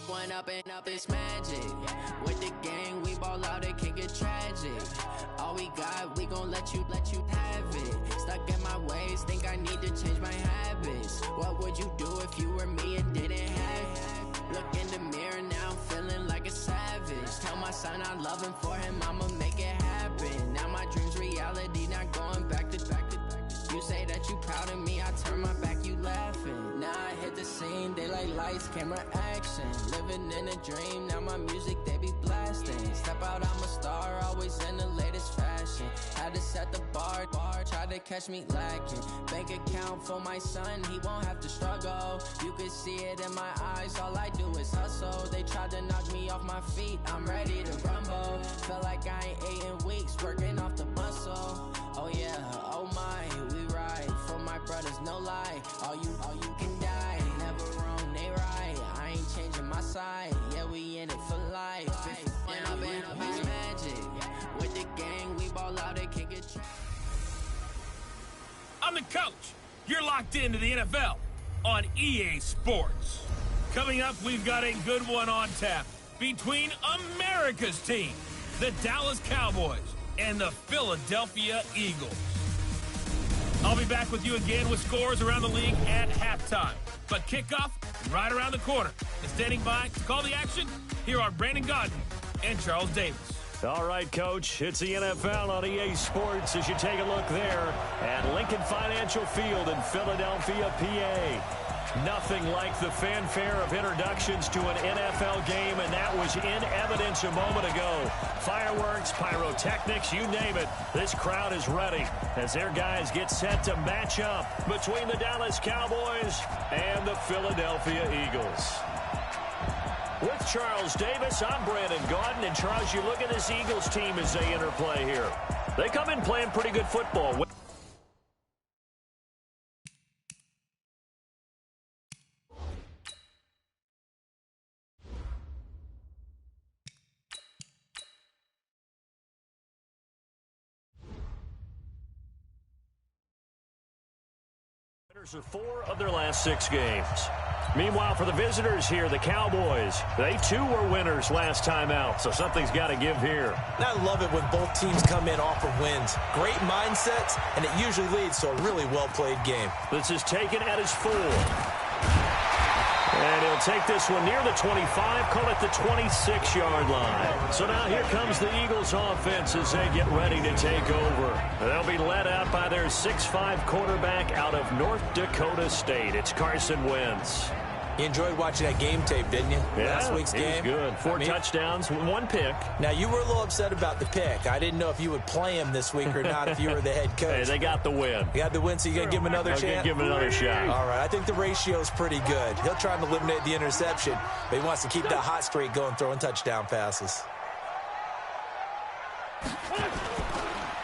One up and up is magic. With the gang, we ball out, it can get tragic. All we got, we gon' let you have it. Stuck in my ways, think I need to change my habits. What would you do if you were me and didn't have it? Look in the mirror now, I'm feeling like a savage. Tell my son I love him, for him I'ma make it happen. Now my dream's reality, not going back to. You say that you proud of me, I turn my back, you laughing. Now I hit the scene, they like lights, camera, action. Living in a dream, now my music, they be blasting. Step out, I'm a star, always in the latest fashion. Had to set the bar, try to catch me lacking. Bank account for my son, he won't have to struggle. You can see it in my eyes, all I do is hustle. They tried to knock me off my feet, I'm ready to rumble. Feel like I ain't ate in weeks, working off the muscle. Oh yeah, oh my, we ride for my brothers, no lie. All you can die, never wrong, they right. I ain't changing my side, yeah, we in it for life. Up is magic. With the gang, we ball out, they can't get trapped. I'm the coach. You're locked into the NFL on EA Sports. Coming up, we've got a good one on tap between America's team, the Dallas Cowboys, and the Philadelphia Eagles. I'll be back with you again with scores around the league at halftime. But kickoff right around the corner. And standing by to call the action, here are Brandon Godden and Charles Davis. All right, Coach, it's the NFL on EA Sports as you take a look there at Lincoln Financial Field in Philadelphia, PA. Nothing like the fanfare of introductions to an NFL game, and that was in evidence a moment ago. Fireworks, pyrotechnics, you name it. This crowd is ready as their guys get set to match up between the Dallas Cowboys and the Philadelphia Eagles. With Charles Davis, I'm Brandon Gaudin. And Charles, you look at this Eagles team as they interplay here. They come in playing pretty good football. Winners of 4 of their last 6 games. Meanwhile, for the visitors here, the Cowboys, they too were winners last time out, so something's got to give here. I love it when both teams come in off of wins. Great mindsets, and it usually leads to a really well-played game. This is taken at his 4. And he'll take this one near the 25, call it the 26-yard line. So now here comes the Eagles offense as they get ready to take over. They'll be led out by their 6'5 quarterback out of North Dakota State. It's Carson Wentz. You enjoyed watching that game tape, didn't you? Yeah, Last week's game. Good. 4 touchdowns, 1 pick. Now, you were a little upset about the pick. I didn't know if you would play him this week or not if you were the head coach. Hey, they got the win. You got the win, so you got to give him another chance? Give him another shot. All right, I think the ratio is pretty good. He'll try and eliminate the interception, but he wants to keep that hot streak going, throwing touchdown passes.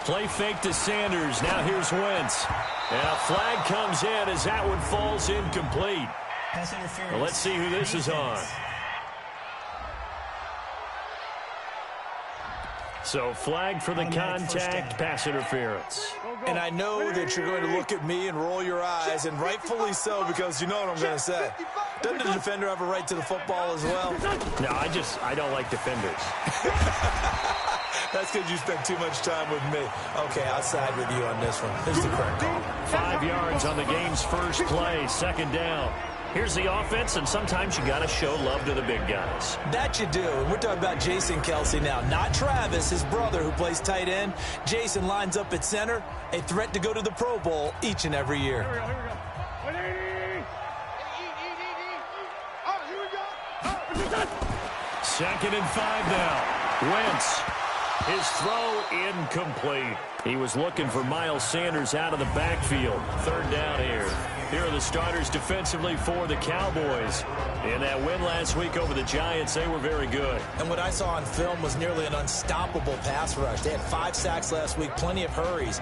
Play fake to Sanders. Now here's Wentz. And a flag comes in as that one falls incomplete. Well, let's see who this is on. So flag for the contact, pass interference. And I know that you're going to look at me and roll your eyes, and rightfully so, because you know what I'm going to say. Doesn't the defender have a right to the football as well? No, I don't like defenders. That's because you spent too much time with me. Okay, I'll side with you on this one. This is the correct call. 5 yards on the game's first play, 2nd down. Here's the offense, and sometimes you got to show love to the big guys. That you do. And we're talking about Jason Kelsey now, not Travis, his brother, who plays tight end. Jason lines up at center, a threat to go to the Pro Bowl each and every year. Second and 5 now. Wentz. His throw incomplete. He was looking for Miles Sanders out of the backfield. 3rd down here. Here are the starters defensively for the Cowboys. In that win last week over the Giants, they were very good. And what I saw on film was nearly an unstoppable pass rush. They had 5 sacks last week, plenty of hurries.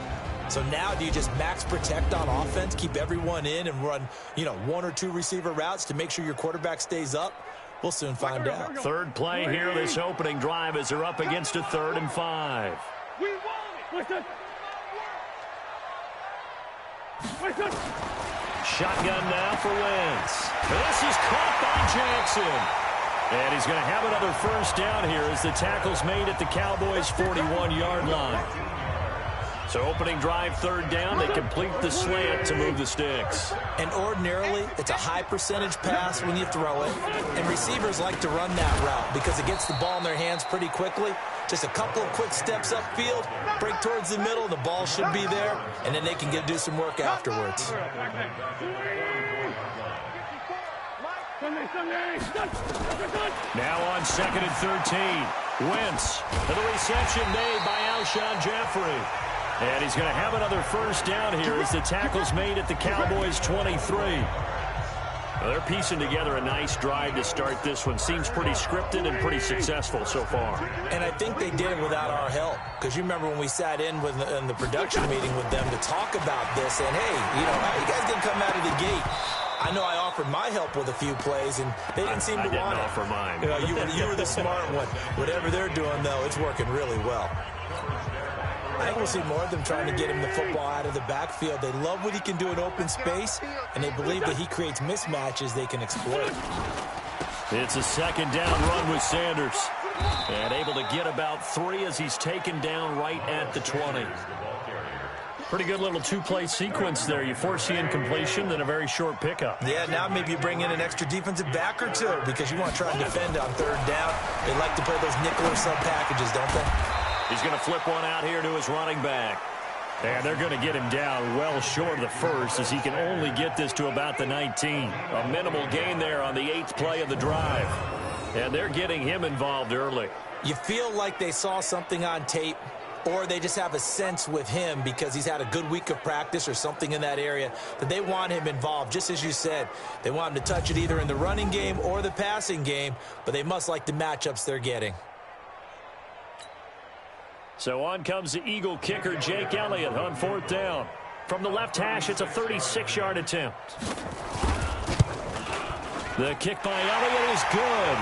So now do you just max protect on offense, keep everyone in and run, 1 or 2 receiver routes to make sure your quarterback stays up? We'll soon find out. 3rd play here, this opening drive as they're up against a 3rd and 5. Shotgun now for Wentz. This is caught by Jackson. And he's going to have another first down here as the tackle's made at the Cowboys' 41-yard line. So opening drive, third down, they complete the slant to move the sticks. And ordinarily, it's a high percentage pass when you throw it. And receivers like to run that route because it gets the ball in their hands pretty quickly. Just a couple of quick steps upfield, break towards the middle, the ball should be there, and then they can do some work afterwards. Now on 2nd and 13. Wentz. And the reception made by Alshon Jeffrey. And he's going to have another first down here as the tackle's made at the Cowboys' 23. Well, they're piecing together a nice drive to start this one. Seems pretty scripted and pretty successful so far. And I think they did it without our help. Because you remember when we sat in the production meeting with them to talk about this. And, hey, how you guys going to come out of the gate? I know I offered my help with a few plays, and they didn't seem to want it. I didn't offer mine. You were the smart one. Whatever they're doing, though, it's working really well. I think we'll see more of them trying to get him the football out of the backfield. They love what he can do in open space, and they believe that he creates mismatches they can exploit. It's a second down run with Sanders. And able to get about 3 as he's taken down right at the 20. Pretty good little two-play sequence there. You force the incompletion, then a very short pickup. Yeah, now maybe you bring in an extra defensive back or two because you want to try and defend on third down. They like to play those nickel or sub packages, don't they? He's going to flip one out here to his running back. And they're going to get him down well short of the first as he can only get this to about the 19. A minimal gain there on the 8th play of the drive. And they're getting him involved early. You feel like they saw something on tape, or they just have a sense with him because he's had a good week of practice or something in that area that they want him involved. Just as you said, they want him to touch it either in the running game or the passing game, but they must like the matchups they're getting. So on comes the Eagle kicker, Jake Elliott, on 4th down. From the left hash, it's a 36-yard attempt. The kick by Elliott is good.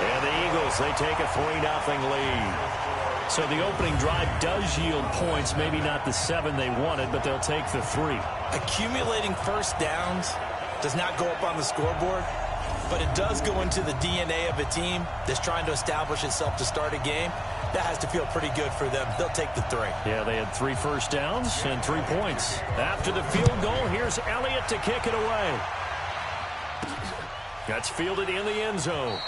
And the Eagles, they take a 3-0 lead. So the opening drive does yield points, maybe not the 7 they wanted, but they'll take the 3. Accumulating first downs does not go up on the scoreboard, but it does go into the DNA of a team that's trying to establish itself to start a game. That has to feel pretty good for them. They'll take the 3. Yeah, they had 3 first downs and 3 points. After the field goal, here's Elliott to kick it away. That's fielded in the end zone.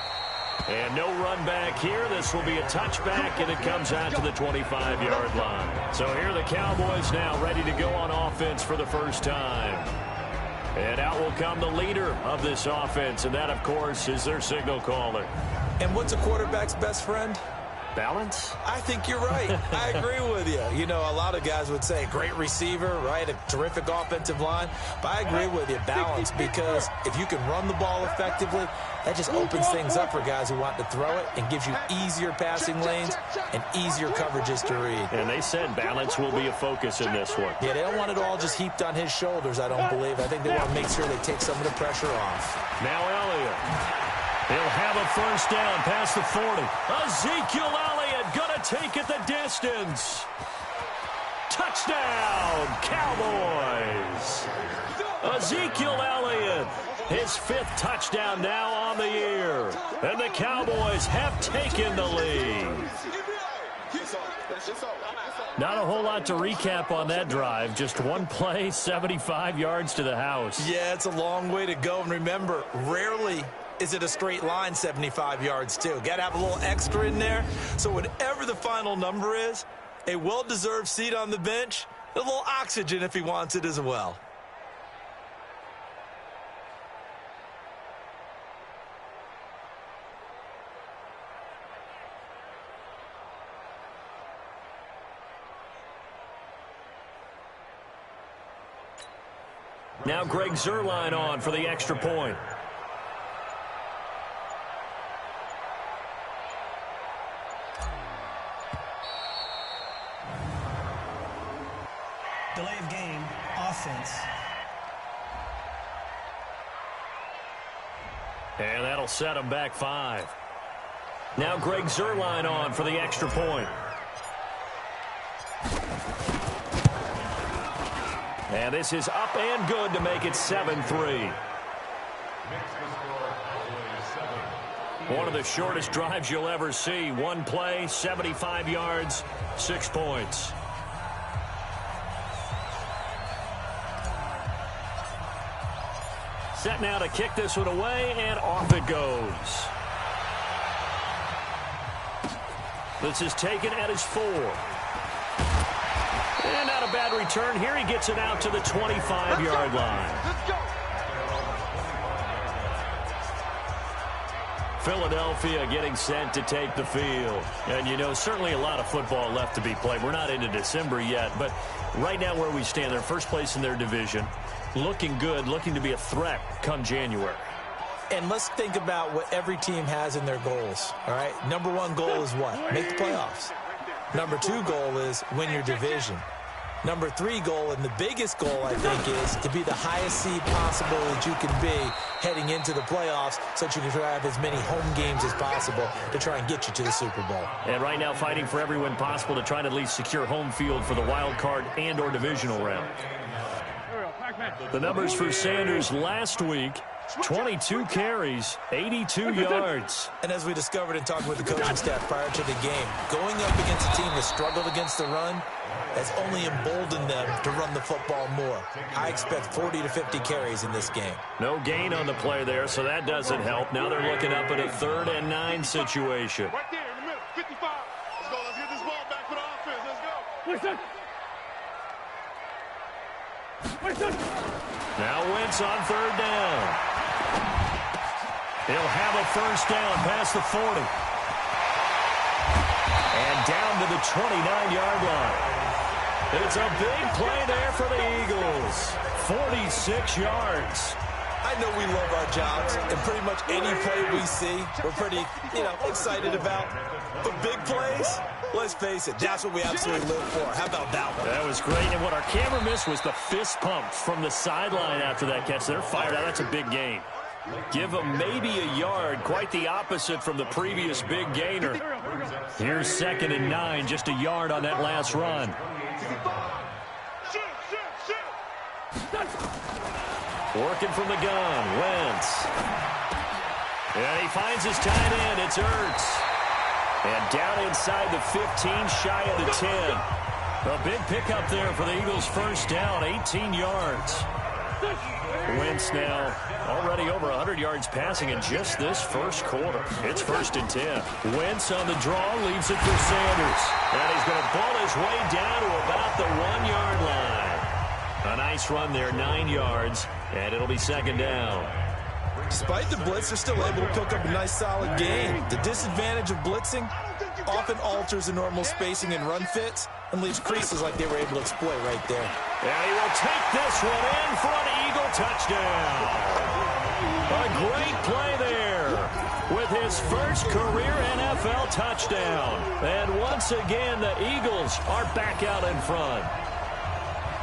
And no run back here. This will be a touchback, and it comes out to the 25-yard line. So here are the Cowboys now ready to go on offense for the first time. And out will come the leader of this offense, and that, of course, is their signal caller. And what's a quarterback's best friend? Balance? I think you're right. I agree with you. A lot of guys would say great receiver, right? A terrific offensive line. But I agree with you, balance, because if you can run the ball effectively, that just opens things up for guys who want to throw it and gives you easier passing lanes and easier coverages to read. And they said balance will be a focus in this one. Yeah, they don't want it all just heaped on his shoulders, I don't believe. I think they want to make sure they take some of the pressure off. Now Elliott. He'll have a first down past the 40. Ezekiel Elliott going to take it the distance. Touchdown, Cowboys. Ezekiel Elliott, his 5th touchdown now on the year. And the Cowboys have taken the lead. Not a whole lot to recap on that drive. Just one play, 75 yards to the house. Yeah, it's a long way to go. And remember, rarely is it a straight line 75 yards, too. Got to have a little extra in there. So whatever the final number is, a well-deserved seat on the bench, a little oxygen if he wants it as well. Now Greg Zuerlein on for the extra point. Delay of game, offense. And that'll set him back 5. Now Greg Zuerlein on for the extra point. And this is up and good to make it 7-3. One of the shortest drives you'll ever see. One play, 75 yards, 6 points. Set now to kick this one away, and off it goes. This is taken at his 4. And not a bad return here. He gets it out to the 25-yard line. Let's go. Philadelphia getting set to take the field. And, you know, certainly a lot of football left to be played. We're not into December yet, but right now where we stand, they're first place in their division. Looking good, looking to be a threat come January. And let's think about what every team has in their goals, all right? Number 1 goal is what? Make the playoffs. Number 2 goal is win your division. Number 3 goal, and the biggest goal, I think, is to be the highest seed possible that you can be heading into the playoffs so that you can try to have as many home games as possible to try and get you to the Super Bowl. And right now fighting for every win possible to try to at least secure home field for the wild card and or divisional round. The numbers for Sanders last week, 22 carries, 82 yards. And as we discovered in talking with the coaching staff prior to the game, going up against a team that struggled against the run has only emboldened them to run the football more. I expect 40 to 50 carries in this game. No gain on the play there, so that doesn't help. Now they're looking up at a 3rd and 9 situation. Right there in the middle, 55. Let's go. Let's get this ball back for the offense. Let's go. Now Wentz on 3rd down. He'll have a first down past the 40. And down to the 29-yard line. It's a big play there for the Eagles. 46 yards. I know we love our jobs, and pretty much any play we see, we're pretty, excited about. But big plays, let's face it, that's what we absolutely live for. How about that one? That was great, and what our camera missed was the fist pump from the sideline after that catch. They're fired out. That's a big gain. Give them maybe a yard, quite the opposite from the previous big gainer. Here's 2nd and 9, just a yard on that last run. Working from the gun, Wentz. And he finds his tight end, it's Ertz. And down inside the 15, shy of the 10. A big pickup there for the Eagles' first down, 18 yards. Wentz now already over 100 yards passing in just this first quarter. It's 1st and 10. Wentz on the draw, leaves it for Sanders. And he's going to pull his way down to about the 1-yard line. A nice run there, 9 yards, and it'll be 2nd down. Despite the blitz, they're still able to pick up a nice solid gain. The disadvantage of blitzing often alters the normal spacing and run fits and leaves creases like they were able to exploit right there. And he will take this one in for an Eagle touchdown. A great play there with his first career NFL touchdown. And once again, the Eagles are back out in front.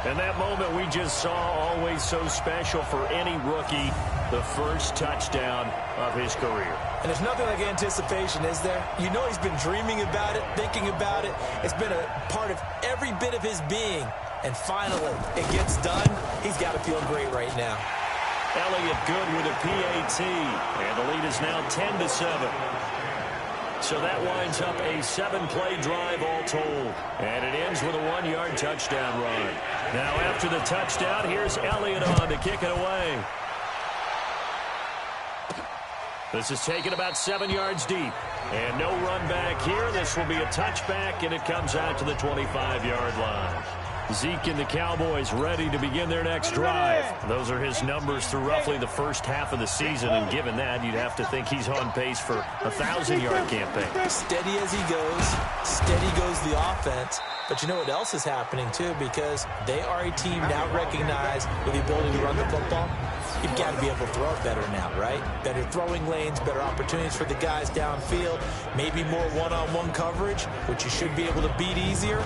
And that moment we just saw, always so special for any rookie, the first touchdown of his career. And there's nothing like anticipation, is there? You know he's been dreaming about it, thinking about it. It's been a part of every bit of his being. And finally, it gets done. He's got to feel great right now. Elliott good with a PAT. And the lead is now 10-7. So that winds up a 7-play drive all told. And it ends with a 1-yard touchdown run. Now after the touchdown, here's Elliott on to kick it away. This is taken about 7 yards deep. And no run back here. This will be a touchback, and it comes out to the 25-yard line. Zeke and the Cowboys ready to begin their next drive. Those are his numbers through roughly the first half of the season, and given that, you'd have to think he's on pace for a 1,000-yard campaign. Steady as he goes, steady goes the offense. But you know what else is happening, too, because they are a team now recognized with the ability to run the football. You've got to be able to throw it better now, right? Better throwing lanes, better opportunities for the guys downfield, maybe more one-on-one coverage, which you should be able to beat easier.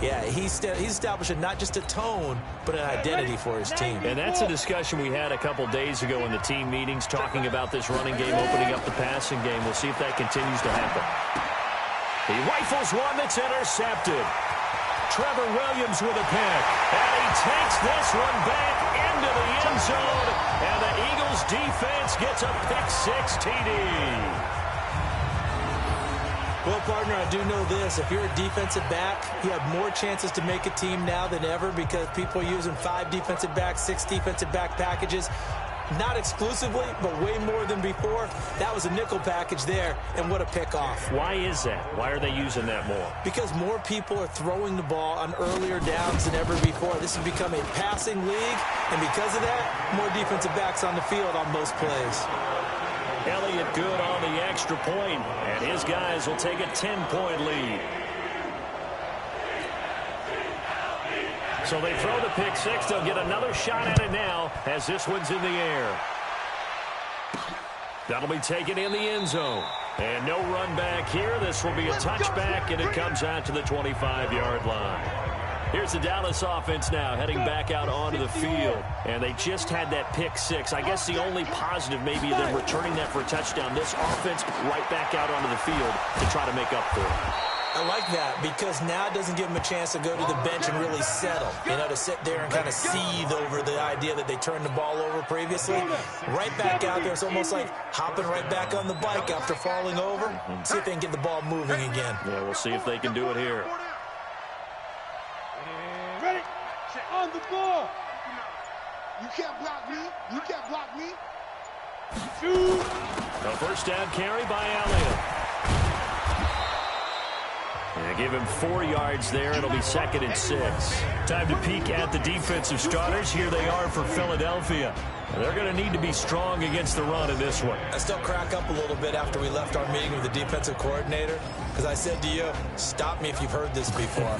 Yeah, he's establishing not just a tone, but an identity for his team. And that's a discussion we had a couple days ago in the team meetings, talking about this running game, opening up the passing game. We'll see if that continues to happen. He rifles one that's intercepted. Trevor Williams with a pick. And he takes this one back into the end zone. And the Eagles defense gets a pick-6 TD. Well, partner, I do know this. If you're a defensive back, you have more chances to make a team now than ever because people are using 5 defensive backs, 6 defensive back packages. Not exclusively, but way more than before. That was a nickel package there, and what a pickoff. Why is that? Why are they using that more? Because more people are throwing the ball on earlier downs than ever before. This has become a passing league, and because of that, more defensive backs on the field on most plays. Elliott good on the extra point, and his guys will take a 10-point lead. So they throw the pick-6. They'll get another shot at it now as this one's in the air. That'll be taken in the end zone. And no run back here. This will be a touchback, and it comes out to the 25-yard line. Here's the Dallas offense now heading back out onto the field. And they just had that pick-6. I guess the only positive maybe them returning that for a touchdown. This offense right back out onto the field to try to make up for it. I like that because now it doesn't give them a chance to go to the bench and really settle. You know, to sit there and kind of seethe over the idea that they turned the ball over previously. Right back out there. It's almost like hopping right back on the bike after falling over. See if they can get the ball moving again. Yeah, we'll see if they can do it here. Ready? On the ball. You can't block me. You can't block me. Shoot. A first down carry by Elliott. And give him 4 yards there. It'll be 2nd and 6. Time to peek at the defensive starters. Here they are for Philadelphia. They're going to need to be strong against the run in this one. I still crack up a little bit after we left our meeting with the defensive coordinator because I said to you, stop me if you've heard this before.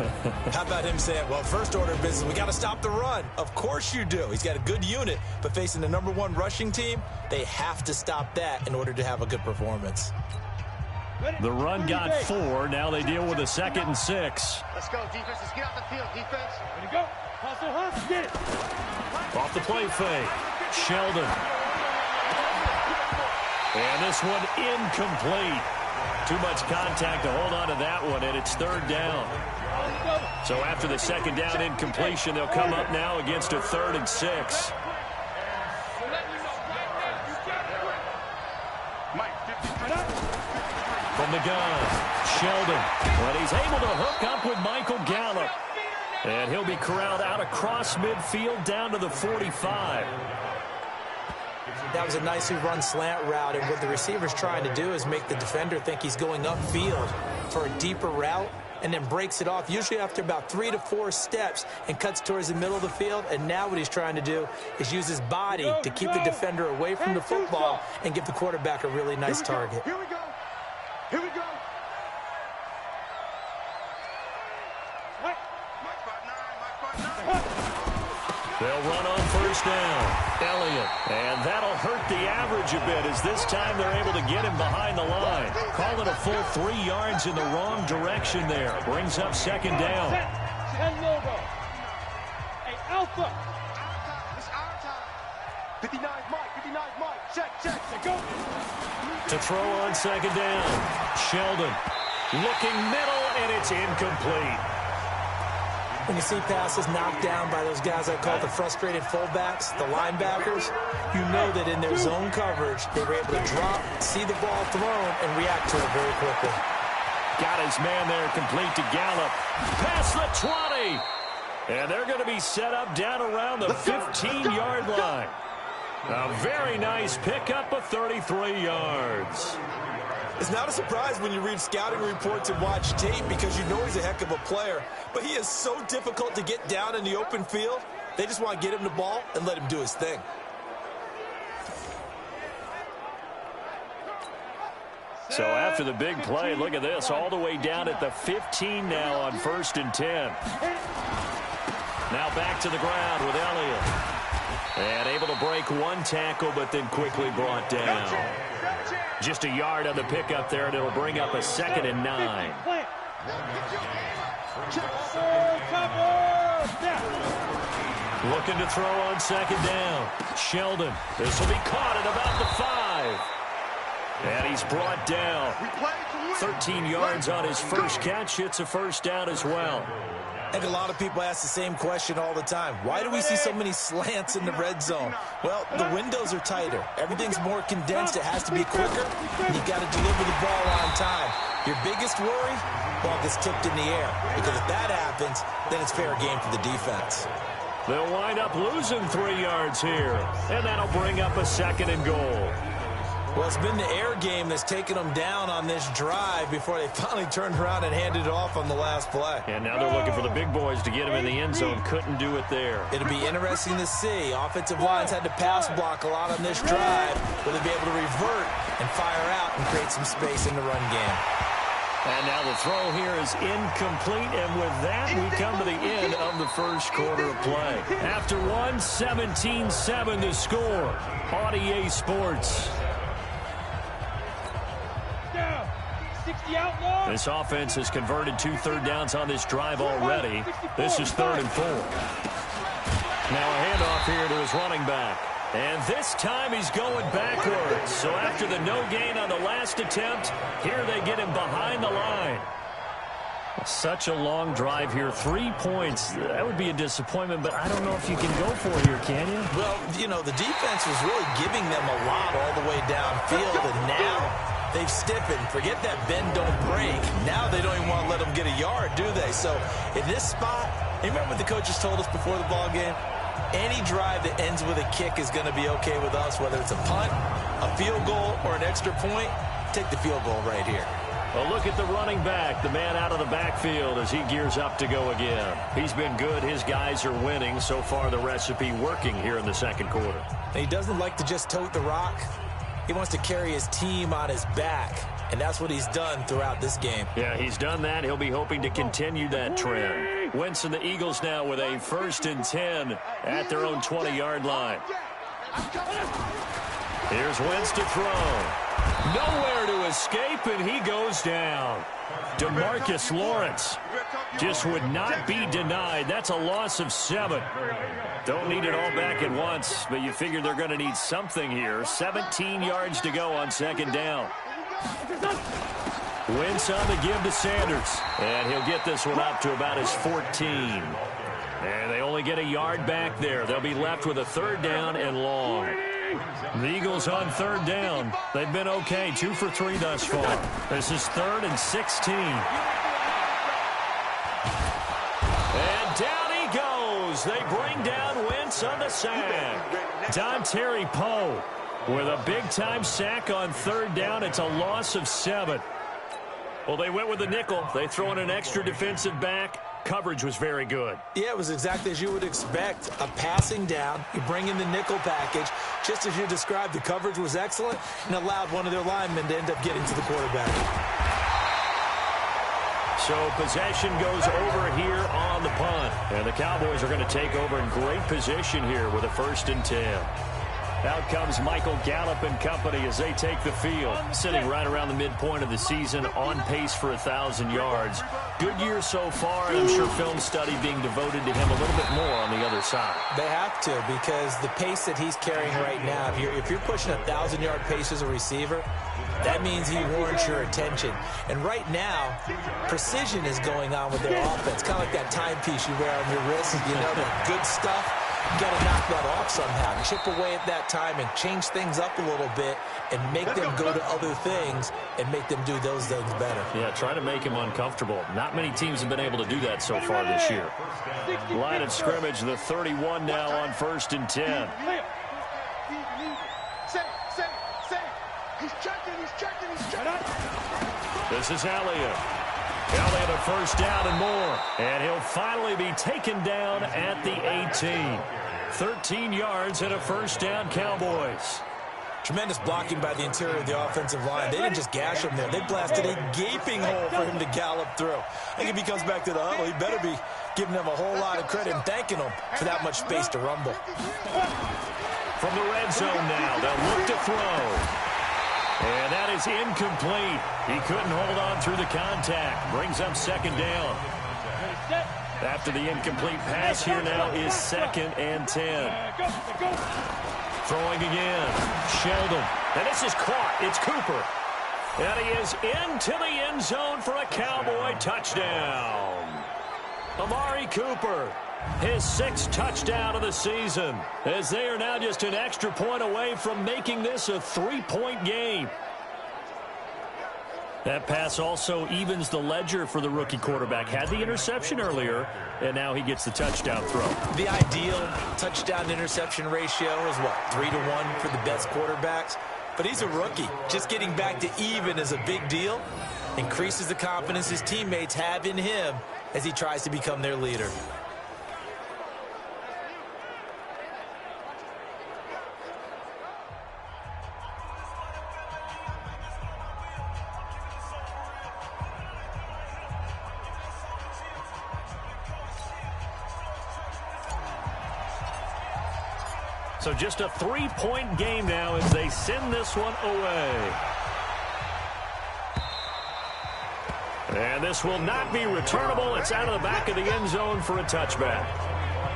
How about him saying, well, first order of business, we got to stop the run. Of course you do. He's got a good unit, but facing the #1 rushing team, they have to stop that in order to have a good performance. The run got 4. Now they deal with a 2nd and 6. Let's go, defense. Let's get out the field, defense. Ready to go. Hustle, hustle, get it. Off the play fake. Sheldon. And this one incomplete. Too much contact to hold on to that one, and it's 3rd down. So after the 2nd down incompletion, they'll come up now against a 3rd and 6. From the gun, Sheldon. But he's able to hook up with Michael Gallup. And he'll be corralled out across midfield down to the 45. That was a nicely run slant route, and what the receiver's trying to do is make the defender think he's going upfield for a deeper route and then breaks it off, usually after about 3 to 4 steps, and cuts towards the middle of the field. And now what he's trying to do is use his body to keep the defender away from the football and give the quarterback a really nice target. Here we go. Here we go. They'll run on first down. Elliott. And that'll hurt the average a bit as this time they're able to get him behind the line. Call it a full 3 yards in the wrong direction there. Brings up 2nd down. And logo. Hey, Alpha. It's our time. 59 Mike. 59 Mike. Check. Go. To throw on 2nd down. Sheldon. Looking middle, and it's incomplete. When you see passes knocked down by those guys I call the frustrated fullbacks, the linebackers, you know that in their zone coverage, they were able to drop, see the ball thrown, and react to it very quickly. Got his man there complete to Gallup. Past the 20. And they're going to be set up down around the 15-yard line. A very nice pickup of 33 yards. It's not a surprise when you read scouting reports and watch tape because you know he's a heck of a player. But he is so difficult to get down in the open field. They just want to get him the ball and let him do his thing. So after the big play, look at this, all the way down at the 15 now on 1st and 10. Now back to the ground with Elliott. And able to break 1 tackle, but then quickly brought down. Just a yard on the pickup there, and it'll bring up a 2nd and 9. Looking to throw on 2nd down. Sheldon. This will be caught at about the 5. And he's brought down. 13 yards on his first catch. It's a first down as well. I think a lot of people ask the same question all the time. Why do we see so many slants in the red zone? Well, the windows are tighter. Everything's more condensed. It has to be quicker, and you've got to deliver the ball on time. Your biggest worry? Ball gets tipped in the air. Because if that happens, then it's fair game for the defense. They'll wind up losing 3 yards here, and that'll bring up a 2nd and goal. Well, it's been the air game that's taken them down on this drive before they finally turned around and handed it off on the last play. And now they're looking for the big boys to get him in the end zone. Couldn't do it there. It'll be interesting to see. Offensive lines had to pass block a lot on this drive. Will they be able to revert and fire out and create some space in the run game? And now the throw here is incomplete, and with that, we come to the end of the first quarter of play. After one, 17-7 to score on EA Sports. This offense has converted 2 third downs on this drive already. This is 3rd and 4. Now a handoff here to his running back. And this time he's going backwards. So after the no gain on the last attempt, here they get him behind the line. Such a long drive here. 3 points. That would be a disappointment, but I don't know if you can go for it here, can you? Well, you know, the defense was really giving them a lot all the way downfield, and now they've stiffened. Forget that bend, don't break. Now they don't even want to let them get a yard, do they? So in this spot, remember what the coaches told us before the ball game? Any drive that ends with a kick is going to be okay with us, whether it's a punt, a field goal, or an extra point. Take the field goal right here. Well, look at the running back, the man out of the backfield as he gears up to go again. He's been good. His guys are winning. So far, the recipe working here in the second quarter. He doesn't like to just tote the rock. He wants to carry his team on his back, and that's what he's done throughout this game. Yeah, he's done that. He'll be hoping to continue that trend. Wentz and the Eagles now with a 1st and 10 at their own 20-yard line. Here's Wentz to throw. Nowhere to escape, and he goes down. DeMarcus Lawrence just would not be denied. That's a loss of 7. Don't need it all back at once, but you figure they're going to need something here. 17 yards to go on 2nd down. Wentz on the give to Sanders, and he'll get this one up to about his 14. And they only get a yard back there. They'll be left with a 3rd down and long. The Eagles on 3rd down. They've been okay, 2 for 3 thus far. This is 3rd and 16. And down he goes. They bring down Wentz on the sack. Dontari Poe with a big-time sack on 3rd down. It's a loss of 7. Well, they went with the nickel. They throw in an extra defensive back. Coverage was very good. Yeah, it was exactly as you would expect. A passing down. You bring in the nickel package. Just as you described, the coverage was excellent and allowed one of their linemen to end up getting to the quarterback. So possession goes over here on the punt. And the Cowboys are going to take over in great position here with a 1st and 10. Out comes Michael Gallup and company as they take the field. Sitting right around the midpoint of the season, on pace for 1,000 yards. Good year so far, and I'm sure film study being devoted to him a little bit more on the other side. They have to, because the pace that he's carrying right now, if you're pushing 1,000-yard pace as a receiver, that means he warrants your attention. And right now, precision is going on with their offense. Kind of like that timepiece you wear on your wrist. You know, the good stuff. You got to knock that off somehow. Chip away at that time and change things up a little bit and make them go to other things and make them do those things better. Yeah, try to make him uncomfortable. Not many teams have been able to do that so far this year. Line of scrimmage, the 31 now on 1st and 10. This is Elliott. Elliott a 1st down and more. And he'll finally be taken down at the 18. 13 yards and a 1st down, Cowboys. Tremendous blocking by the interior of the offensive line. They didn't just gash him there. They blasted a gaping hole for him to gallop through. I think if he comes back to the huddle, he better be giving them a whole lot of credit and thanking them for that much space to rumble. From the red zone now, they'll look to throw. And that is incomplete. He couldn't hold on through the contact. Brings up 2nd down. After the incomplete pass, here now is 2nd and 10. Throwing again. Sheldon. And this is caught. It's Cooper. And he is into the end zone for a Cowboy touchdown. Amari Cooper, his 6th touchdown of the season, as they are now just an extra point away from making this a 3-point game. That pass also evens the ledger for the rookie quarterback. Had the interception earlier, and now he gets the touchdown throw. The ideal touchdown-interception ratio is, what, 3-to-1 for the best quarterbacks? But he's a rookie. Just getting back to even is a big deal. Increases the confidence his teammates have in him as he tries to become their leader. So just a 3-point game now as they send this one away. And this will not be returnable. It's out of the back of the end zone for a touchback.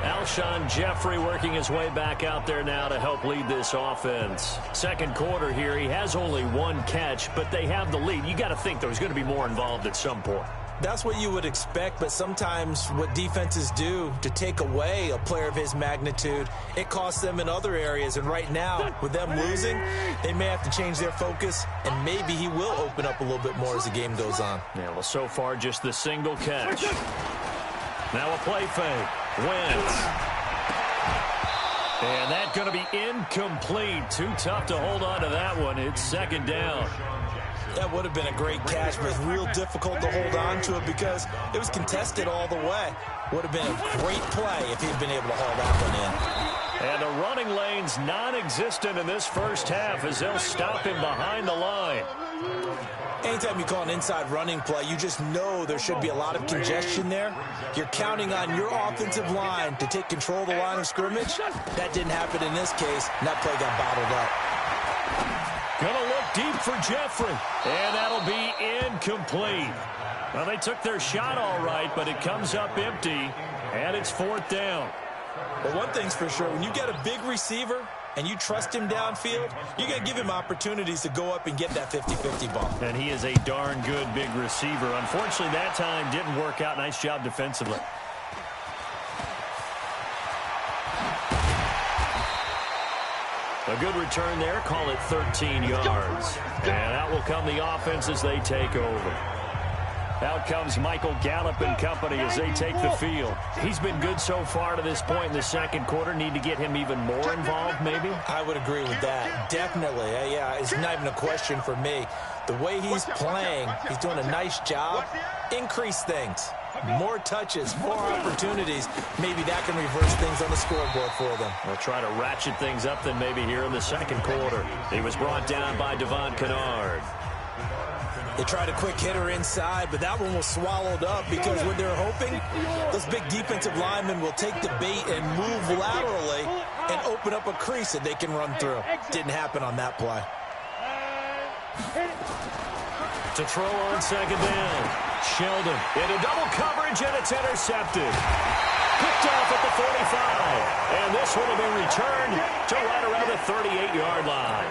Alshon Jeffrey working his way back out there now to help lead this offense. Second quarter here, he has only 1 catch, but they have the lead. You got to think there's going to be more involved at some point. That's what you would expect, but sometimes what defenses do to take away a player of his magnitude, it costs them in other areas. And right now, with them losing, they may have to change their focus, and maybe he will open up a little bit more as the game goes on. Yeah, well, so far, just the single catch. Now a play fake. Wentz. And that's going to be incomplete. Too tough to hold on to that one. It's second down. That would have been a great catch, but it's real difficult to hold on to it because it was contested all the way. Would have been a great play if he'd been able to haul that one in. And the running lane's non-existent in this first half as they'll stop him behind the line. Anytime you call an inside running play, you just know there should be a lot of congestion there. You're counting on your offensive line to take control of the line of scrimmage. That didn't happen in this case, and that play got bottled up. Gonna look deep for Jeffrey, and that'll be incomplete. Well, they took their shot all right, but it comes up empty, and it's 4th down. Well, one thing's for sure, when you get a big receiver and you trust him downfield, you got to give him opportunities to go up and get that 50-50 ball. And he is a darn good big receiver. Unfortunately, that time didn't work out. Nice job defensively. A good return there. Call it 13 yards. And out will come the offense as they take over. Out comes Michael Gallup and company as they take the field. He's been good so far to this point in the second quarter. Need to get him even more involved, maybe? I would agree with that. Definitely. Yeah, it's not even a question for me. The way he's playing, he's doing a nice job. Increase things. More touches, more opportunities. Maybe that can reverse things on the scoreboard for them. They'll try to ratchet things up then maybe here in the second quarter. He was brought down by Devon Kennard. They tried a quick hitter inside, but that one was swallowed up because what they're hoping, those big defensive linemen will take the bait and move laterally and open up a crease that they can run through. Didn't happen on that play. To throw on second down. Sheldon into double coverage, and it's intercepted. Picked off at the 45. And this one will be returned to right around the 38-yard line.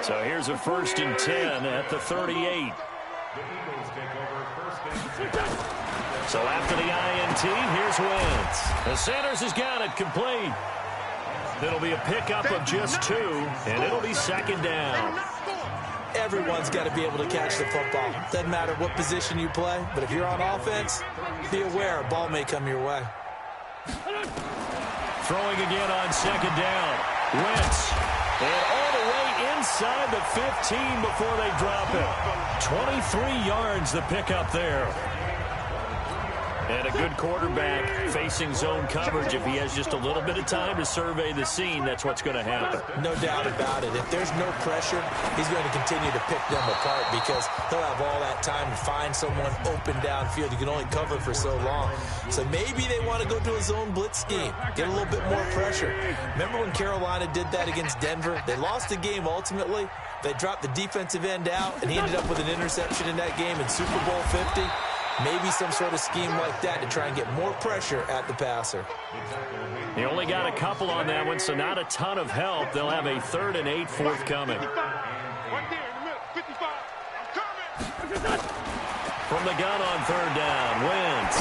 So here's a 1st and 10 at the 38. So after the INT, here's Wentz. The Sanders has got it complete. It'll be a pickup of just 2, and it'll be second down. Everyone's got to be able to catch the football. Doesn't matter what position you play, but if you're on offense, be aware a ball may come your way. Throwing again on second down. Wentz. And all the way inside the 15 before they drop it. 23 yards the pickup there. And a good quarterback facing zone coverage. If he has just a little bit of time to survey the scene, that's what's going to happen. No doubt about it. If there's no pressure, he's going to continue to pick them apart because he'll have all that time to find someone open downfield. You can only cover for so long. So maybe they want to go to a zone blitz scheme, get a little bit more pressure. Remember when Carolina did that against Denver? They lost the game ultimately. They dropped the defensive end out, and he ended up with an interception in that game in Super Bowl 50. Maybe some sort of scheme like that to try and get more pressure at the passer. They only got a couple on that one, so not a ton of help. They'll have a 3rd and 8 forthcoming. Right there in the middle, 55. I'm coming. From the gun on 3rd down, Wentz.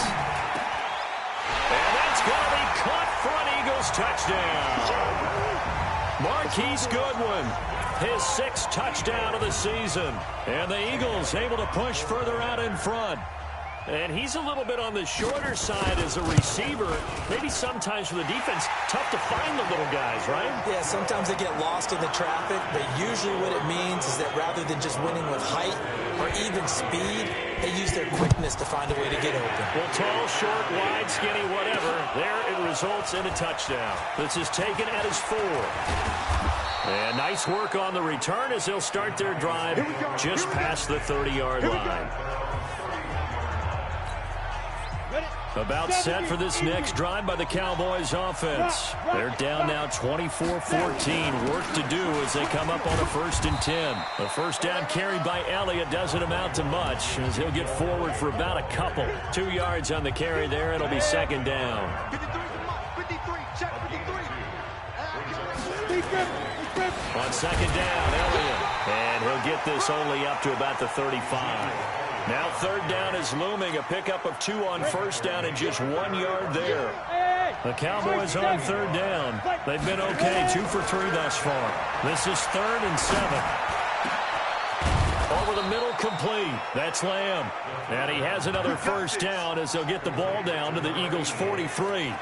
going to be caught for an Eagles touchdown. Marquise Goodwin, his 6th touchdown of the season. And the Eagles able to push further out in front. And he's a little bit on the shorter side as a receiver. Maybe sometimes for the defense, tough to find the little guys, right? Yeah, sometimes they get lost in the traffic, but usually what it means is that rather than just winning with height or even speed, they use their quickness to find a way to get open. Well, tall, short, wide, skinny, whatever, there it results in a touchdown. This is taken at his 4. And nice work on the return as they'll start their drive just past the 30-yard line. About set for this next drive by the Cowboys offense. They're down now 24-14. Work to do as they come up on a 1st and 10. The first down carried by Elliott doesn't amount to much as he'll get forward for about a couple. 2 yards on the carry there. It'll be 2nd down. 53, check 53. On 2nd down, Elliott. And he'll get this only up to about the 35. Now 3rd down is looming. A pickup of 2 on 1st down and just 1 yard there. The Cowboys on 3rd down. They've been okay. 2 for 3 thus far. This is 3rd and 7. Over the middle, complete. That's Lamb. And he has another 1st down as they'll get the ball down to the Eagles' 43.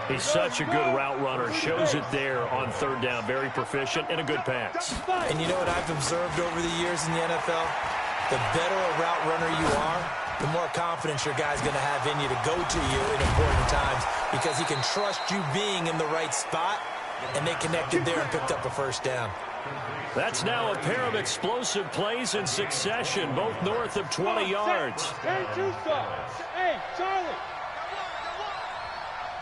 He's such a good route runner. Shows it there on 3rd down. Very proficient and a good pass. And you know what I've observed over the years in the NFL? The better a route runner you are, the more confidence your guy's going to have in you to go to you in important times because he can trust you being in the right spot, and they connected there and picked up a 1st down. That's now a pair of explosive plays in succession, both north of 20 yards. Hey, Charlie.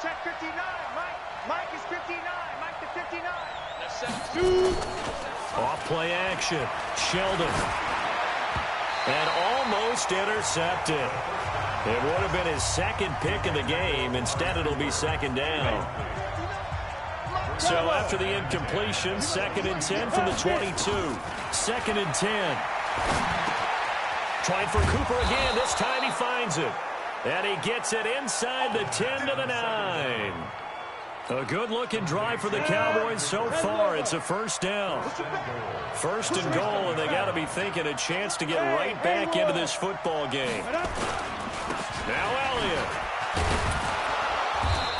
Check 59, Mike. Mike is 59. Mike to 59. Off play action. Sheldon. And almost intercepted. It would have been his 2nd pick of the game. Instead, it'll be 2nd down. So after the incompletion, 2nd and 10 from the 22. 2nd and 10. Trying for Cooper again. This time he finds it. And he gets it inside the 10 to the 9. A good-looking drive for the Cowboys so far. It's a 1st down. 1st and goal, and they got to be thinking a chance to get right back into this football game. Now Elliott.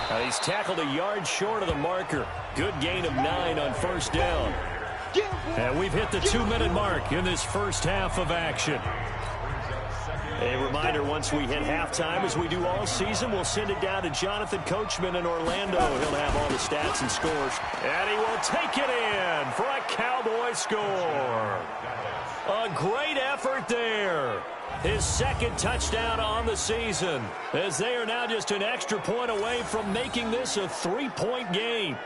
Now he's tackled a yard short of the marker. Good gain of 9 on 1st down. And we've hit the 2-minute mark in this first half of action. A reminder, once we hit halftime, as we do all season, we'll send it down to Jonathan Coachman in Orlando. He'll have all the stats and scores. And he will take it in for a Cowboy score. A great effort there. His 2nd touchdown on the season, as they are now just an extra point away from making this a 3-point game.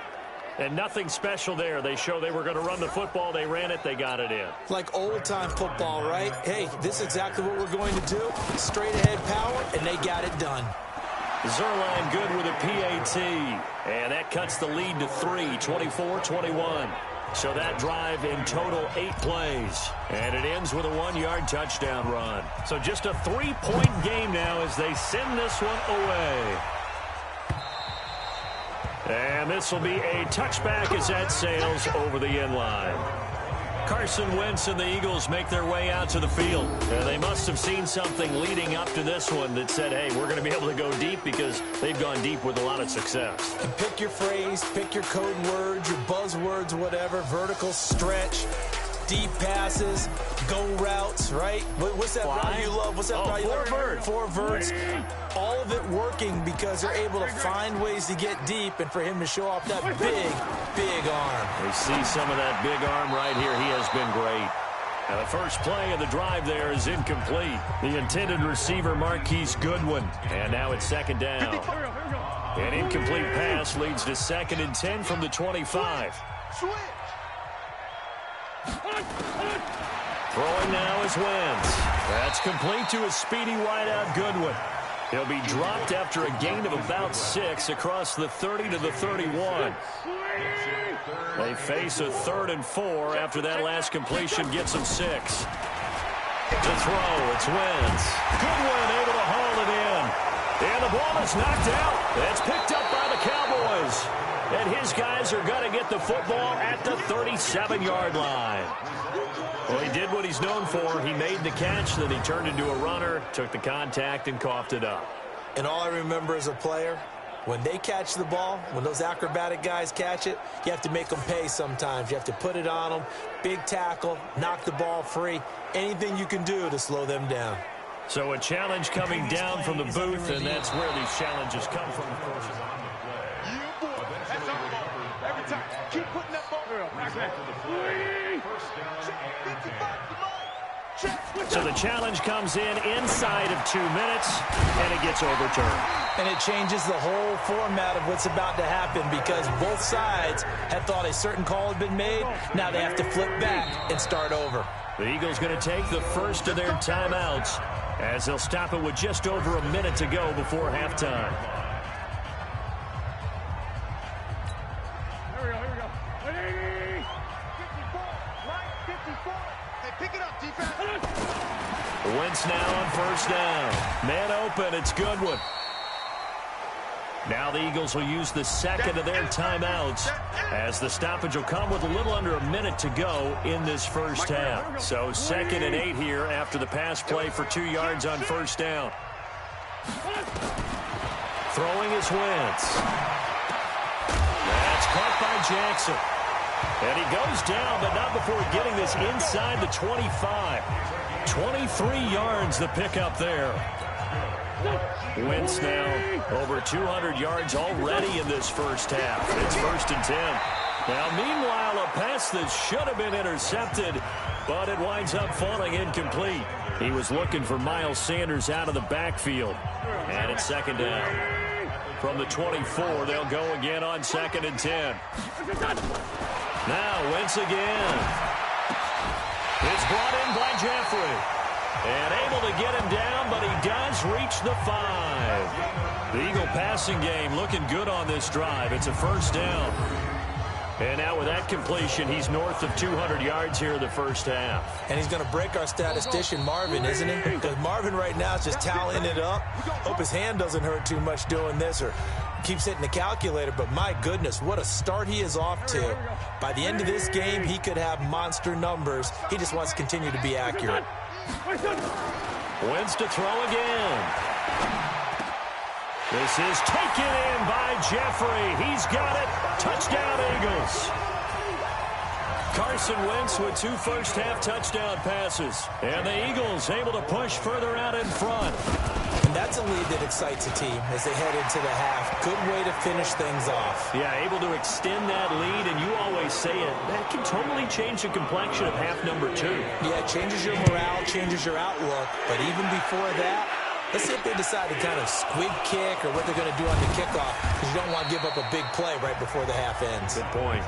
And nothing special there. They show they were going to run the football. They ran it. They got it in. Like old-time football, right? Hey, this is exactly what we're going to do. Straight-ahead power, and they got it done. Zerline good with a PAT. And that cuts the lead to 3, 24-21. So that drive in total 8 plays. And it ends with a 1-yard touchdown run. So just a 3-point game now as they send this one away. And this will be a touchback as that sails over the end line. Carson Wentz and the Eagles make their way out to the field. And they must have seen something leading up to this one that said, hey, we're going to be able to go deep because they've gone deep with a lot of success. And pick your phrase, pick your code words, your buzzwords, whatever, vertical stretch, deep passes, go routes, right? What's that route you love? What's that route you love? 4 verts. 4 verts. All of it working because they're able to find ways to get deep and for him to show off that big arm. We see some of that big arm right here. He has been great. Now the first play of the drive there is incomplete. The intended receiver, Marquise Goodwin. And now it's 2nd down. An incomplete pass leads to 2nd and 10 from the 25. Throwing now is Wentz. That's complete to a speedy wideout Goodwin. He'll be dropped after a gain of about 6 across the 30 to the 31. They face a 3rd and 4 after that last completion gets them 6. To throw, it's Wentz. Goodwin able to haul it in And the ball is knocked out. It's picked up by the Cowboys. And his guys are going to get the football at the 37-yard line. Well, he did what he's known for. He made the catch, then he turned into a runner, took the contact, and coughed it up. And all I remember as a player, when they catch the ball, when those acrobatic guys catch it, you have to make them pay sometimes. You have to put it on them, big tackle, knock the ball free, anything you can do to slow them down. So a challenge coming down from the booth, and that's where these challenges come from, of course. That's our ball. Every time. Keep putting that ball. So the challenge comes in inside of 2 minutes, and it gets overturned. And it changes the whole format of what's about to happen because both sides had thought a certain call had been made. Now they have to flip back and start over. The Eagles going to take the first of their timeouts as they'll stop it with just over a minute to go before halftime. Here we go. 180. 54. Mike, 54. Hey, pick it up, defense. Wentz now on first down. Man open, it's Goodwin. Now the Eagles will use the second of their timeouts as the stoppage will come with a little under a minute to go in this first half. So 2nd and 8 here after the pass play for 2 yards on first down. Throwing is Wentz. That's caught by Jackson. And he goes down, but not before getting this inside the 25. 23 yards the pickup there. Wentz now over 200 yards already in this first half. It's 1st and 10. Now, meanwhile, a pass that should have been intercepted, but it winds up falling incomplete. He was looking for Miles Sanders out of the backfield. And it's 2nd down. From the 24, they'll go again on 2nd and 10. Now, Wentz again. It's brought in by Jeffrey. And able to get him down, but he does reach the 5. The Eagle passing game looking good on this drive. It's a first down. And now with that completion, he's north of 200 yards here in the first half. And he's going to break our statistician, Marvin, isn't he? Because Marvin right now is just tallying it up. Hope his hand doesn't hurt too much doing this or keeps hitting the calculator. But my goodness, what a start he is off to. By the end of this game, he could have monster numbers. He just wants to continue to be accurate. Wentz to throw again. This is taken in by Jeffrey. He's got it. Touchdown, Eagles. Carson Wentz with 2 first-half touchdown passes. And the Eagles able to push further out in front. And that's a lead that excites a team as they head into the half. Good way to finish things off. Yeah, able to extend that lead, and you always say it, that can totally change the complexion of half number 2. Yeah, it changes your morale, changes your outlook. But even before that, let's see if they decide to kind of squib kick or what they're going to do on the kickoff, because you don't want to give up a big play right before the half ends. Good point.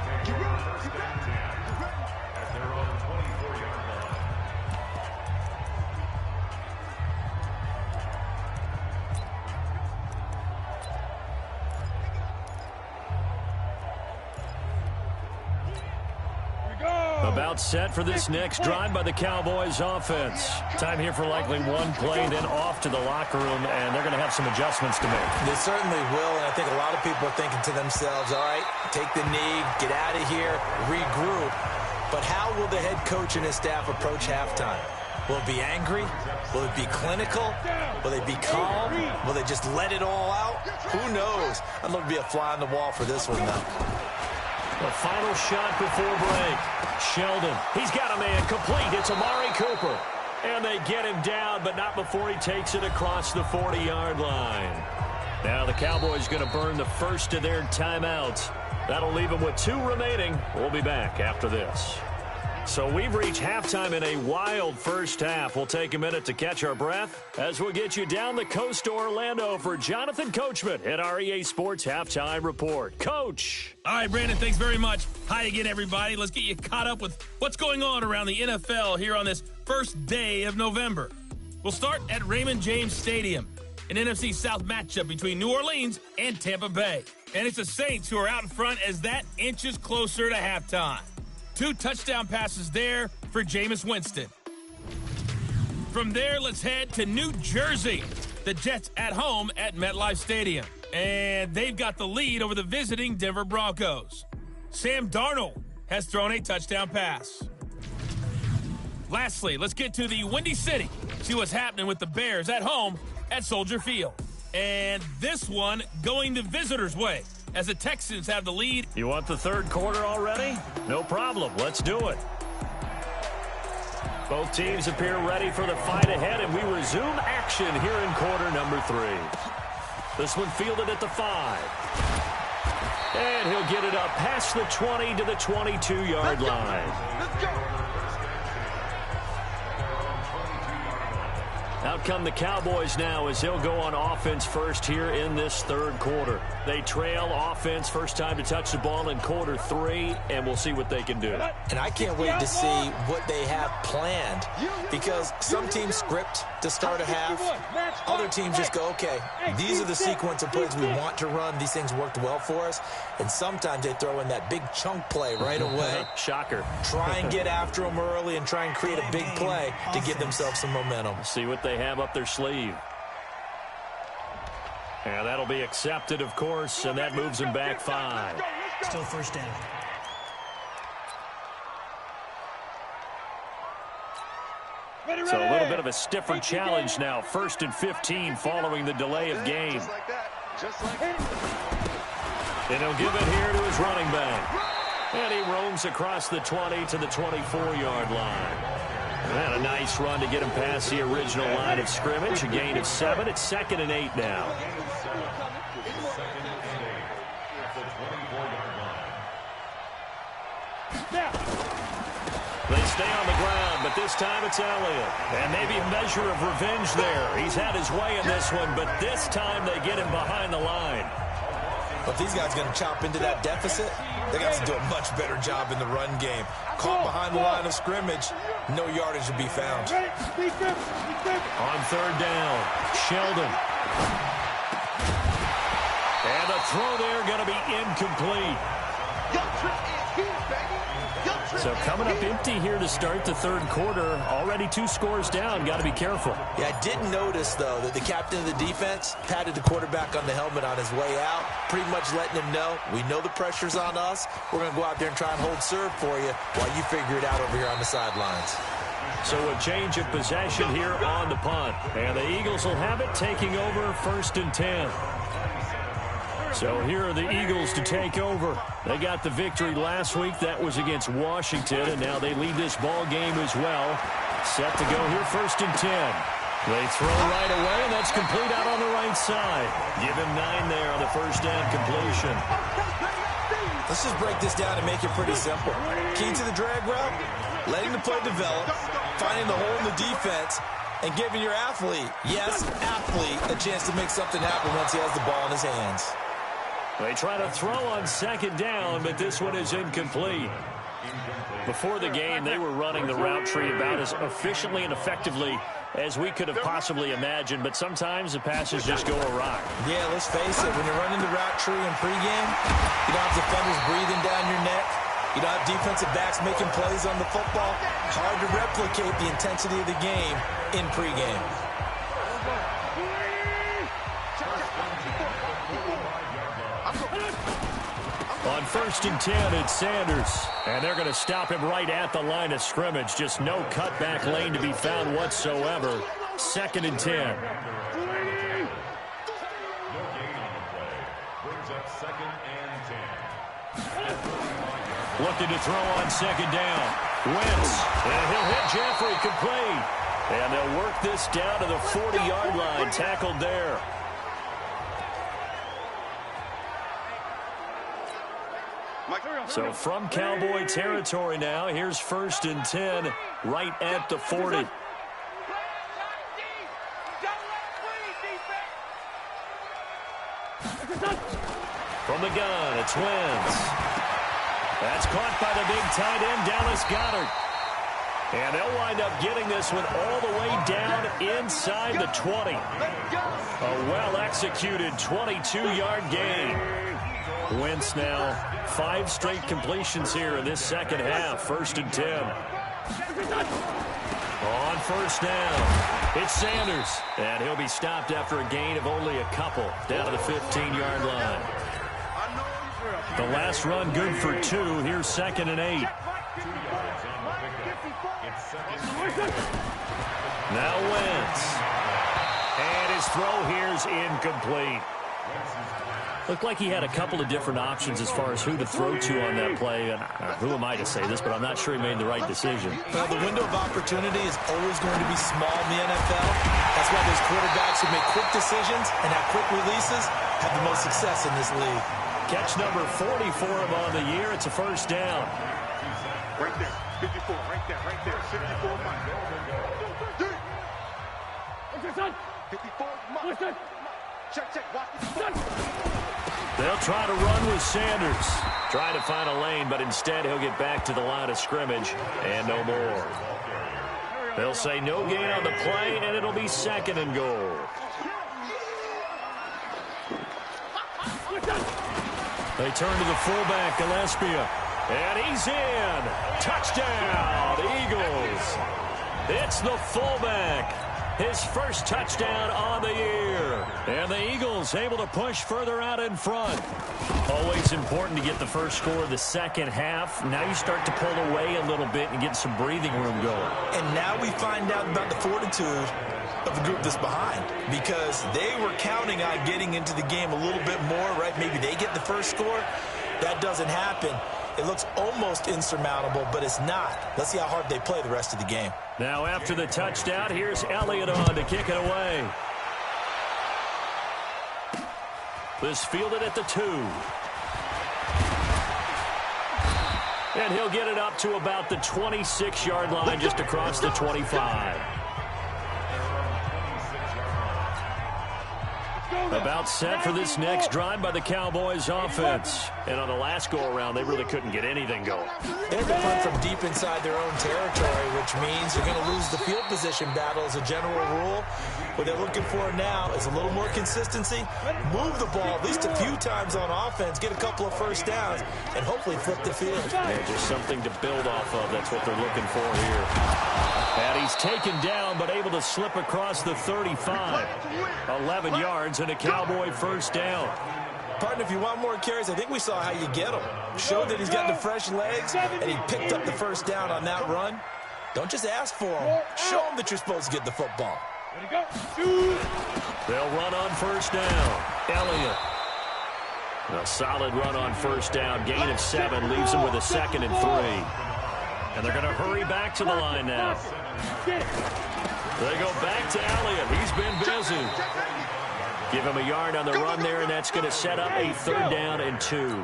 About set for this next drive by the Cowboys offense. Time here for likely one play, then off to the locker room, and they're going to have some adjustments to make. They certainly will, and I think a lot of people are thinking to themselves, all right, take the knee, get out of here, regroup. But how will the head coach and his staff approach halftime? Will it be angry? Will it be clinical? Will they be calm? Will they just let it all out? Who knows? I'd love to be a fly on the wall for this one, though. The final shot before break. Sheldon, he's got a man complete. It's Amari Cooper. And they get him down, but not before he takes it across the 40-yard line. Now the Cowboys going to burn the first of their timeouts. That'll leave them with 2 remaining. We'll be back after this. So we've reached halftime in a wild first half. We'll take a minute to catch our breath as we'll get you down the coast to Orlando for Jonathan Coachman at our EA Sports Halftime Report. Coach. All right, Brandon, thanks very much. Hi again, everybody. Let's get you caught up with what's going on around the NFL here on this first day of November. We'll start at Raymond James Stadium, an NFC South matchup between New Orleans and Tampa Bay. And it's the Saints who are out in front as that inches closer to halftime. 2 touchdown passes there for Jameis Winston. From there, let's head to New Jersey, The Jets at home at MetLife Stadium. And they've got the lead over the visiting Denver Broncos. Sam Darnold has thrown a touchdown pass. Lastly, let's get to the Windy City. See what's happening with the Bears at home at Soldier Field. And this one going the visitors' way as the Texans have the lead. You want the third quarter already? No problem. Let's do it. Both teams appear ready for the fight ahead, and we resume action here in quarter number 3. This one fielded at the 5. And he'll get it up past the 20 to the 22-yard line. Let's go. Out come the Cowboys now as they'll go on offense first here in this third quarter. They trail offense first time to touch the ball in quarter 3, and we'll see what they can do. And I can't wait to see what they have planned, because some teams script to start a half. Other teams just go, okay, these are the sequence of plays we want to run. These things worked well for us. And sometimes they throw in that big chunk play right away. Shocker. Try and get after them early and try and create a big play to give themselves some momentum. See what they have up their sleeve. And that'll be accepted, of course, and that moves them back 5. Still first down. So a little bit of a stiffer challenge now. 1st and 15 following the delay of game. And he'll give it here to his running back. And he roams across the 20 to the 24-yard line. And a nice run to get him past the original line of scrimmage. A gain of 7. It's 2nd and 8 now. They stay on the ground, but this time it's Elliott. And maybe a measure of revenge there. He's had his way in this one, but this time they get him behind the line. If these guys are going to chop into that deficit, they got to do a much better job in the run game. Caught behind the line of scrimmage, no yardage to be found. On 3rd down, Sheldon. And the throw there going to be incomplete. So coming up empty here to start the 3rd quarter. Already 2 scores down. Got to be careful. Yeah, I did notice, though, that the captain of the defense patted the quarterback on the helmet on his way out, pretty much letting him know, we know the pressure's on us. We're going to go out there and try and hold serve for you while you figure it out over here on the sidelines. So a change of possession here on the punt. And the Eagles will have it, taking over 1st and 10. So here are the Eagles to take over. They got the victory last week. That was against Washington, and now they lead this ball game as well. Set to go here, 1st and 10. They throw right away, and that's complete out on the right side. Give him 9 there on the 1st down completion. Let's just break this down and make it pretty simple. Key to the drag route, letting the play develop, finding the hole in the defense, and giving your athlete, yes, athlete, a chance to make something happen once he has the ball in his hands. They try to throw on 2nd down, but this one is incomplete. Before the game, they were running the route tree about as efficiently and effectively as we could have possibly imagined, but sometimes the passes just go awry. Yeah, let's face it, when you're running the route tree in pregame, you don't have defenders breathing down your neck. You don't have defensive backs making plays on the football. Hard to replicate the intensity of the game in pregame. On 1st and 10, it's Sanders. And they're going to stop him right at the line of scrimmage. Just no cutback lane to be found whatsoever. 2nd and 10. Looking to throw on 2nd down. Wentz. And he'll hit Jeffrey complete. And they'll work this down to the 40-yard line. Tackled there. So from Cowboy territory now, here's 1st and 10 right at the 40. From the gun, it's Wentz. That's caught by the big tight end, Dallas Goedert. And they'll wind up getting this one all the way down inside the 20. A well-executed 22-yard gain. Wentz now 5 straight completions here in this second half. 1st and 10. On 1st down. It's Sanders, and he'll be stopped after a gain of only a couple, down to the 15-yard line. The last run good for 2. Here's 2nd and 8. Now Wentz. And his throw here's incomplete. Looked like he had a couple of different options as far as who to throw to on that play. And who am I to say this, but I'm not sure he made the right decision. Well, the window of opportunity is always going to be small in the NFL. That's why those quarterbacks who make quick decisions and have quick releases have the most success in this league. Catch number 40 for him on the year. It's a first down. Right there. 54. Right there. Right there. 54. Mike. 54. Mike. Check. Watch the They'll try to run with Sanders. Trying to find a lane, but instead he'll get back to the line of scrimmage and no more. They'll say no gain on the play, and it'll be 2nd and goal. They turn to the fullback, Gillespie, and he's in. Touchdown, Eagles. It's the fullback. His first touchdown on the year. And the Eagles able to push further out in front. Always important to get the first score of the second half. Now you start to pull away a little bit and get some breathing room going. And now we find out about the fortitude of the group that's behind, because they were counting on getting into the game a little bit more, right? Maybe they get the first score. That doesn't happen. It looks almost insurmountable, but it's not. Let's see how hard they play the rest of the game. Now after the touchdown, here's Elliott on to kick it away. This fielded at the 2. And he'll get it up to about the 26-yard line, just across the 25. About set for this next drive by the Cowboys offense. And on the last go-around, they really couldn't get anything going. They had to punt from deep inside their own territory, which means you're going to lose the field position battle as a general rule. What they're looking for now is a little more consistency, move the ball at least a few times on offense, get a couple of first downs, and hopefully flip the field. Yeah, just something to build off of. That's what they're looking for here. And he's taken down, but able to slip across the 35. 11 yards and a Cowboy first down. Partner, if you want more carries, I think we saw how you get them. Showed that he's got the fresh legs, and he picked up the first down on that run. Don't just ask for them. Show them that you're supposed to get the football. They'll run on first down. Elliott. A solid run on first down. Gain of 7 leaves him with a 2nd and 3. And they're going to hurry back to the line now. They go back to Elliott. He's been busy. Give him a yard on the run there, and that's going to set up a 3rd down and 2.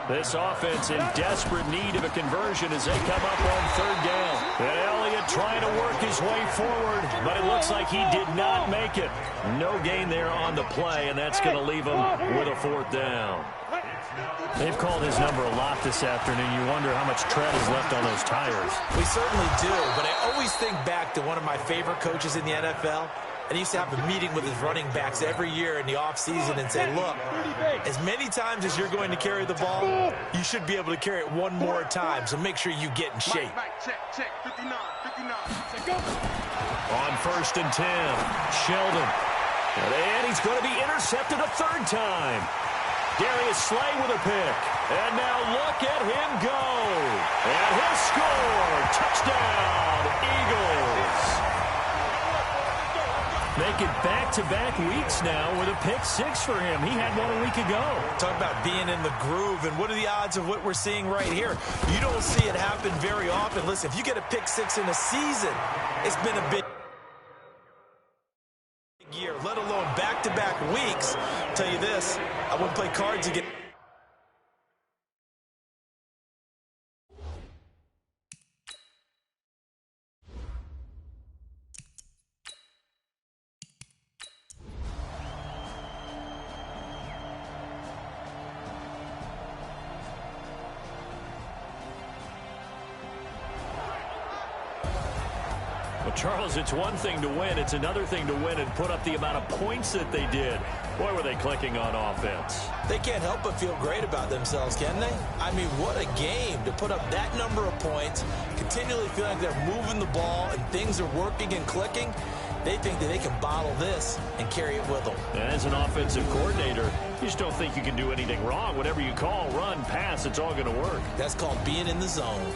This offense in desperate need of a conversion as they come up on 3rd down. And Elliott trying to work his way forward, but it looks like he did not make it. No gain there on the play, and that's going to leave him with a 4th down. They've called his number a lot this afternoon. You wonder how much tread is left on those tires. We certainly do, but I always think back to one of my favorite coaches in the NFL. And he used to have a meeting with his running backs every year in the offseason and say, look, as many times as you're going to carry the ball, you should be able to carry it one more time, so make sure you get in shape. Check. 59. On 1st and 10, Sheldon. And he's going to be intercepted a 3rd time. Darius Slay with a pick. And now look at him go. And he'll score. Touchdown, Eagles. Make it back-to-back weeks now with a pick 6 for him. He had one a week ago. Talk about being in the groove, and what are the odds of what we're seeing right here? You don't see it happen very often. Listen, if you get a pick 6 in a season, it's been a big year, let alone back-to-back weeks. I'll tell you this, I wouldn't play cards again. Charles, it's one thing to win. It's another thing to win and put up the amount of points that they did. Boy, were they clicking on offense. They can't help but feel great about themselves, can they? I mean, what a game to put up that number of points, continually feeling like they're moving the ball and things are working and clicking. They think that they can bottle this and carry it with them. As an offensive coordinator, you just don't think you can do anything wrong. Whatever you call, run, pass, it's all going to work. That's called being in the zone.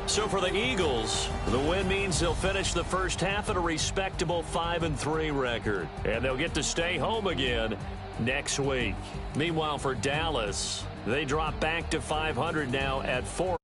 So for the Eagles, the win means they'll finish the first half at a respectable 5-3 record. And they'll get to stay home again next week. Meanwhile, for Dallas, they drop back to 500 now at 4.